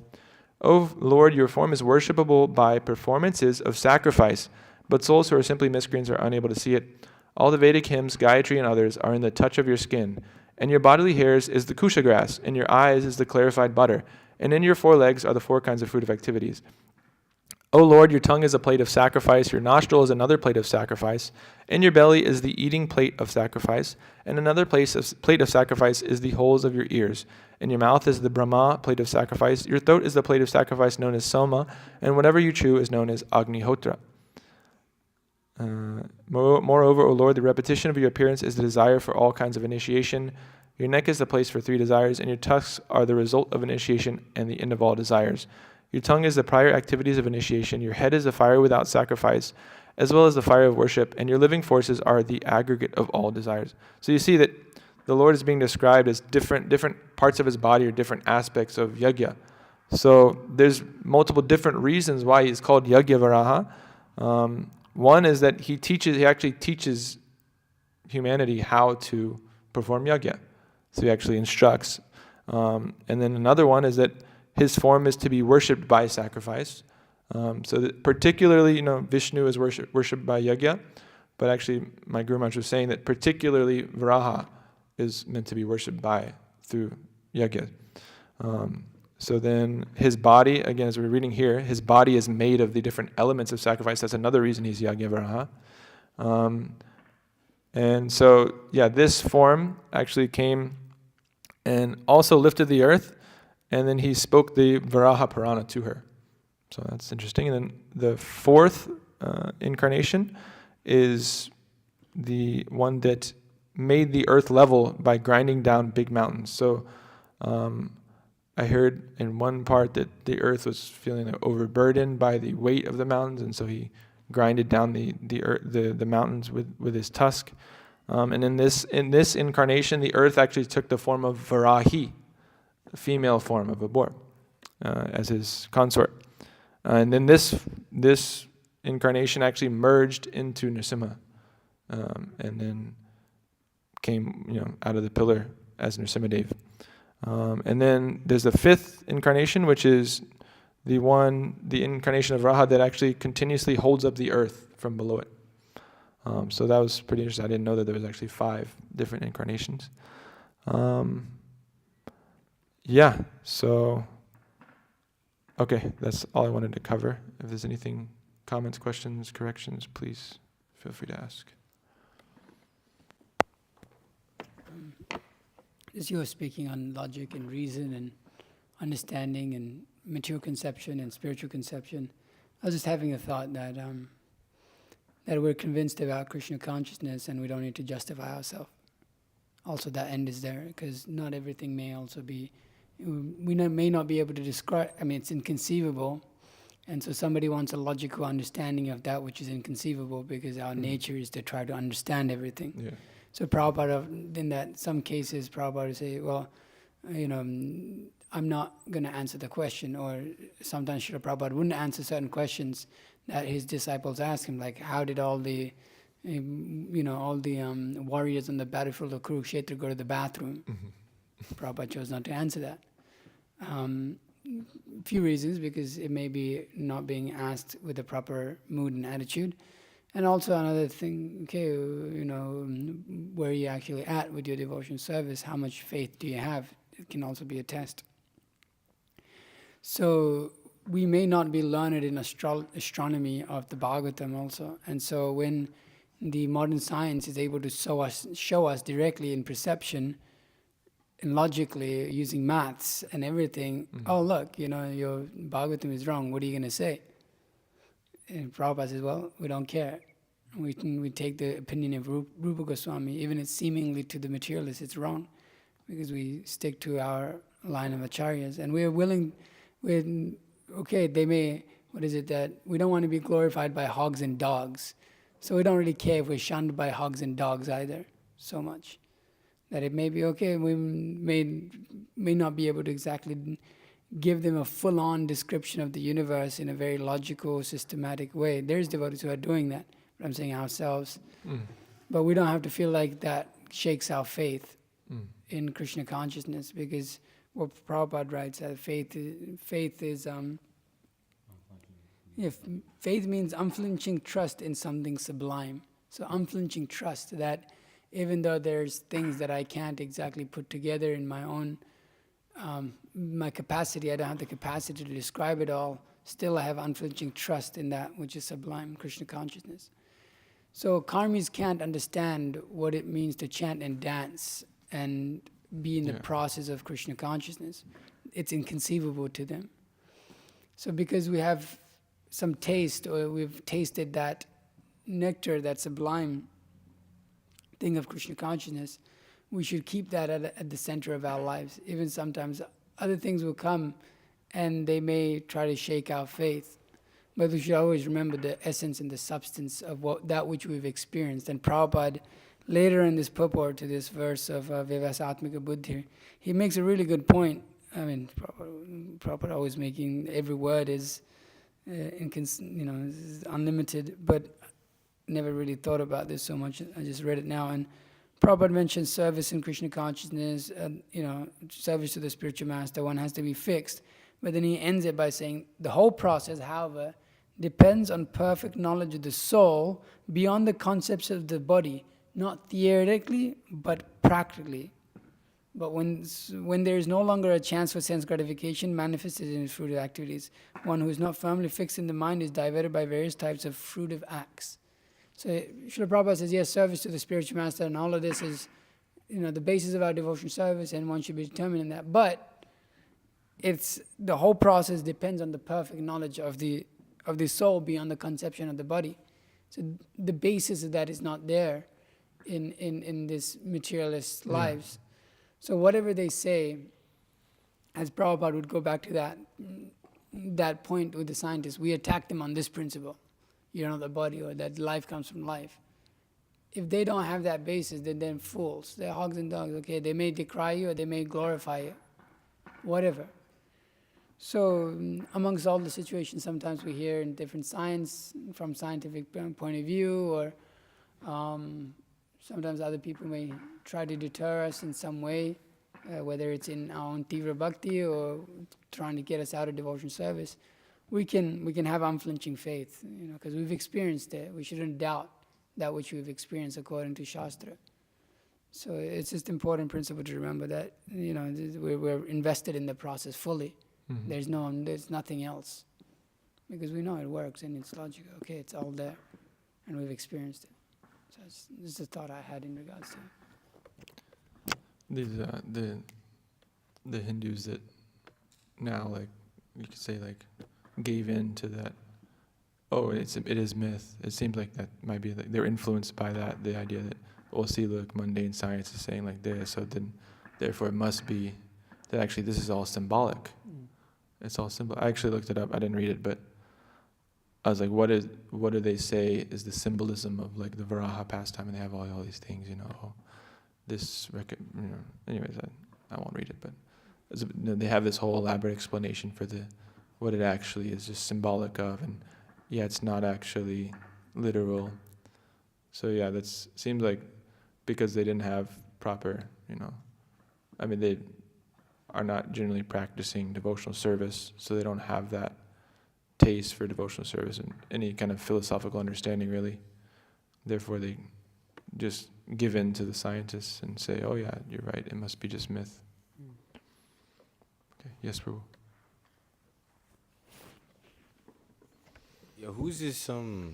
O Lord, your form is worshipable by performances of sacrifice, but souls who are simply miscreants are unable to see it. All the Vedic hymns, Gayatri and others, are in the touch of your skin. And your bodily hairs is the kusha grass, and your eyes is the clarified butter, and in your 4 legs are the 4 kinds of fruitive activities. O Lord, your tongue is a plate of sacrifice, your nostril is another plate of sacrifice, and your belly is the eating plate of sacrifice, and another plate of sacrifice is the holes of your ears, and your mouth is the Brahma plate of sacrifice, your throat is the plate of sacrifice known as Soma, and whatever you chew is known as Agnihotra. Moreover, O Lord, the repetition of your appearance is the desire for all kinds of initiation. Your neck is the place for 3 desires, and your tusks are the result of initiation and the end of all desires. Your tongue is the prior activities of initiation. Your head is the fire without sacrifice, as well as the fire of worship, and your living forces are the aggregate of all desires. So you see that the Lord is being described as different parts of his body or different aspects of yagya. So there's multiple different reasons why he's called Yagya Varaha. One is that he actually teaches humanity how to perform yagya. So he actually instructs. And then another one is that his form is to be worshipped by sacrifice. So that particularly, Vishnu is worshipped by yagya, but actually my Guru Maharaj was saying that particularly Varaha is meant to be worshipped through yagya. So then his body, again, as we're reading here, his body is made of the different elements of sacrifice. That's another reason he's Yagya Varaha. And so, this form actually came and also lifted the earth, and then he spoke the Varaha Purana to her. So that's interesting. And then the 4th incarnation is the one that made the earth level by grinding down big mountains. So I heard in one part that the earth was feeling overburdened by the weight of the mountains, and so he grinded down the mountains with his tusk. And in this incarnation, the earth actually took the form of Varahi, the female form of a boar, as his consort. And then this incarnation actually merged into Nrsimha, and then came out of the pillar as Nrsimhadev. And then there's the 5th incarnation, which is the incarnation of Varaha that actually continuously holds up the earth from below it. So that was pretty interesting. I didn't know that there was actually 5 different incarnations. So, okay, that's all I wanted to cover. If there's anything, comments, questions, corrections, please feel free to ask. As you were speaking on logic and reason and understanding and mature conception and spiritual conception, I was just having a thought that we're convinced about Krishna consciousness and we don't need to justify ourselves. Also, that end is there because not everything may also be, may not be able to describe, it's inconceivable. And so somebody wants a logical understanding of that which is inconceivable because our nature is to try to understand everything. Yeah. So Prabhupada, in that some cases, Prabhupada would say, well, I'm not going to answer the question, or sometimes Srila Prabhupada wouldn't answer certain questions that his disciples asked him, like how did all the warriors on the battlefield of Kurukshetra go to the bathroom? Mm-hmm. Prabhupada chose not to answer that. few reasons, because it may be not being asked with the proper mood and attitude. And also another thing, okay, where are you actually at with your devotion service? How much faith do you have? It can also be a test. So we may not be learned in astronomy of the Bhagavatam also. And so when the modern science is able to show us directly in perception and logically using maths and everything, oh look, your Bhagavatam is wrong, what are you going to say? And Prabhupada says, well, we don't care. We take the opinion of Rupa Goswami, even if seemingly to the materialist it's wrong, because we stick to our line of acharyas. And we are willing, they may, that we don't want to be glorified by hogs and dogs. So we don't really care if we're shunned by hogs and dogs either, so much. That it may be okay, we may not be able to exactly give them a full-on description of the universe in a very logical, systematic way. There's devotees who are doing that, but I'm saying ourselves. But we don't have to feel like that shakes our faith in Krishna consciousness, because what Prabhupada writes that faith means unflinching trust in something sublime. So unflinching trust that even though there's things that I can't exactly put together in my own my capacity, I don't have the capacity to describe it all, still I have unflinching trust in that which is sublime, Krishna consciousness. So karmis can't understand what it means to chant and dance and be in the process of Krishna consciousness. It's inconceivable to them. So because we have some taste, or we've tasted that nectar, that sublime thing of Krishna consciousness, we should keep that at the center of our lives. Even sometimes other things will come and they may try to shake our faith, but we should always remember the essence and the substance of that which we've experienced. And Prabhupada, later in this purport to this verse of Vivasatmika Buddhi, he makes a really good point. I mean, Prabhupada always making every word is is unlimited, but never really thought about this so much. I just read it now, and Prabhupada mentions service in Krishna consciousness, service to the spiritual master, one has to be fixed. But then he ends it by saying, the whole process, however, depends on perfect knowledge of the soul beyond the concepts of the body, not theoretically, but practically. But when there is no longer a chance for sense gratification manifested in fruitive activities, one who is not firmly fixed in the mind is diverted by various types of fruitive acts. So Srila Prabhupada says, yes, service to the spiritual master and all of this is, the basis of our devotion service, and one should be determined in that. But the whole process depends on the perfect knowledge of the soul beyond the conception of the body. So the basis of that is not there in this materialist lives. So whatever they say, as Prabhupada would go back to that point with the scientists, we attack them on this principle. You're not the body, or that life comes from life. If they don't have that basis, they're fools. They're hogs and dogs. Okay, they may decry you or they may glorify you. Whatever. So amongst all the situations, sometimes we hear in different science, from scientific point of view, or sometimes other people may try to deter us in some way, whether it's in our own Tivra Bhakti or trying to get us out of devotion service. We can have unflinching faith, because we've experienced it. We shouldn't doubt that which we've experienced according to Shastra. So it's just an important principle to remember that we're invested in the process fully. Mm-hmm. There's nothing else, because we know it works and it's logical. Okay, it's all there, and we've experienced it. So this is a thought I had in regards to it. These the Hindus that now, like, you could say, like, gave in to that. Oh, it is myth. It seems like that might be, like, they're influenced by that, the idea that, oh, see, look, mundane science is saying like this, so then therefore it must be that actually this is all symbolic. It's all symbol. I actually looked it up. I didn't read it, but I was like, what do they say is the symbolism of, like, the Varaha pastime, and they have all these things, anyways, I won't read it, but they have this whole elaborate explanation for what it actually is just symbolic of, and it's not actually literal. So that seems like because they didn't have proper, are not generally practicing devotional service, so they don't have that taste for devotional service and any kind of philosophical understanding, really. Therefore, they just give in to the scientists and say, oh yeah, you're right, it must be just myth. Okay. Yes, Prabhu. Yo, who's this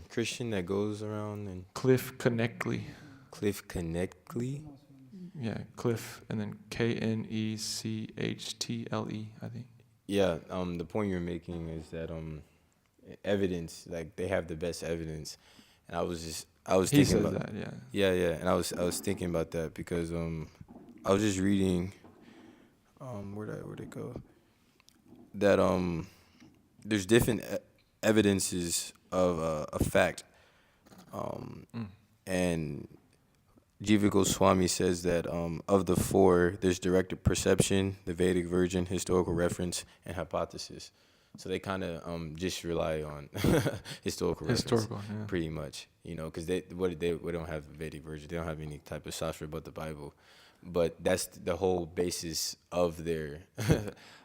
Christian that goes around and Cliff Knechtle. Cliff Knechtle? Yeah, Cliff, and then Knechtstle, I think. Yeah, the point you're making is that evidence, like they have the best evidence, and I was He thinking says about that, yeah. yeah, and I was thinking about that because I was just reading where'd it go, that there's different evidences of a fact, and Jiva Goswami says that of the four, there's direct perception, the Vedic virgin, historical reference, and hypothesis. So they kind of just rely on historical reference, yeah. pretty much, because they don't have the Vedic virgin, they don't have any type of shastra about the Bible, but that's the whole basis of their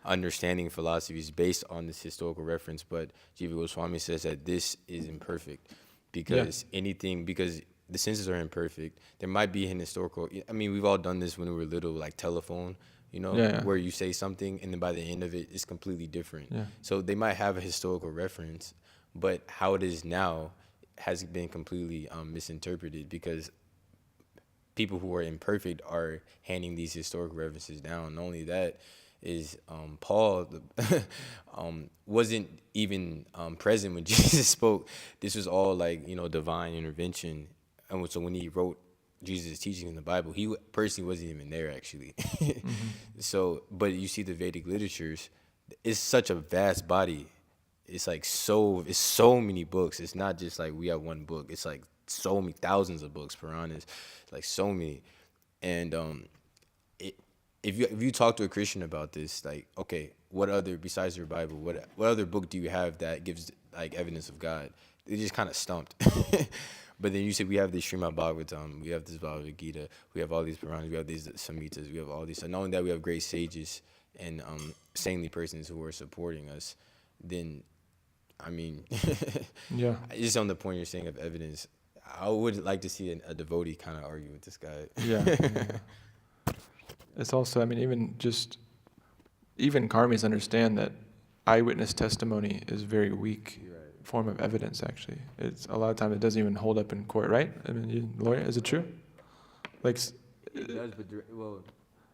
understanding philosophy is based on this historical reference. But Jiva Goswami says that this is imperfect because because the senses are imperfect. There might be an historical. I mean, we've all done this when we were little, like telephone. Where you say something and then by the end of it, it's completely different. Yeah. So they might have a historical reference, but how it is now has been completely misinterpreted because people who are imperfect are handing these historical references down. Not only that is Paul wasn't even present when Jesus spoke. This was all like, divine intervention. And so when he wrote Jesus' teaching in the Bible, he personally wasn't even there actually. So, but you see the Vedic literatures, it's such a vast body. It's like it's so many books. It's not just like we have one book. It's like so many thousands of books, Puranas, like so many. And if you talk to a Christian about this, like, okay, what other, besides your Bible, what other book do you have that gives like evidence of God? They just kind of stumped. But then you say we have this Srimad Bhagavatam, we have this Bhagavad Gita, we have all these Puranas, we have these Samhitas, we have all these. And not only that, we have great sages and saintly persons who are supporting us. Then, I mean, Yeah. just on the point you're saying of evidence, I would like to see a devotee kind of argue with this guy. Yeah. It's also, I mean, even karmis understand that eyewitness testimony is very weak form of evidence, actually. It's a lot of times it doesn't even hold up in court, right? I mean, you lawyer, is it true? Like It does,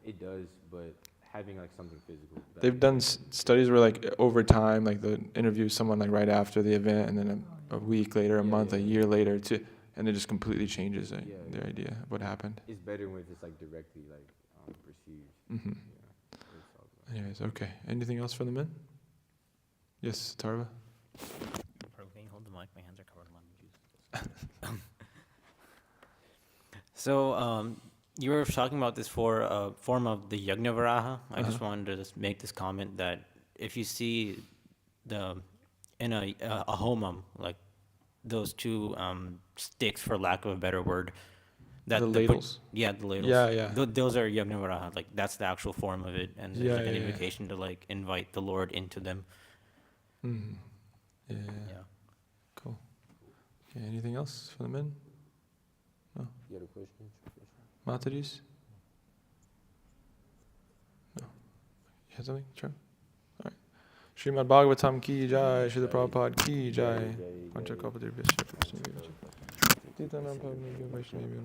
it does, but having like something physical. they've done studies where like over time, like they interview someone like right after the event, and then a week later, a month, a year later, and it just completely changes their idea of what happened. It's better when it's like directly like perceived. Mm-hmm. Yeah. Anyways, okay. Anything else for the men? Yes, Tarva? Can you hold the mic? My hands are covered in lemon juice. So you were talking about this for a form of the Yagnavaraha. I just wanted to just make this comment that if you see in a homam, like those two sticks, for lack of a better word, that the ladles. The ladles. Yeah. Those are Yagnavaraha. Like that's the actual form of it, and there's an yeah. invocation to like invite the Lord into them. Mm-hmm. Yeah. Yeah. Cool. Okay, anything else for the men? No. You had a question? Mataris? No. You had something? Sure. All right. Srimad Bhagavatam ki jai, Srila Prabhupada ki jai. Pancha Kapadir Vishya Krishna Vishya. Titanam Pavni Vaishnavi.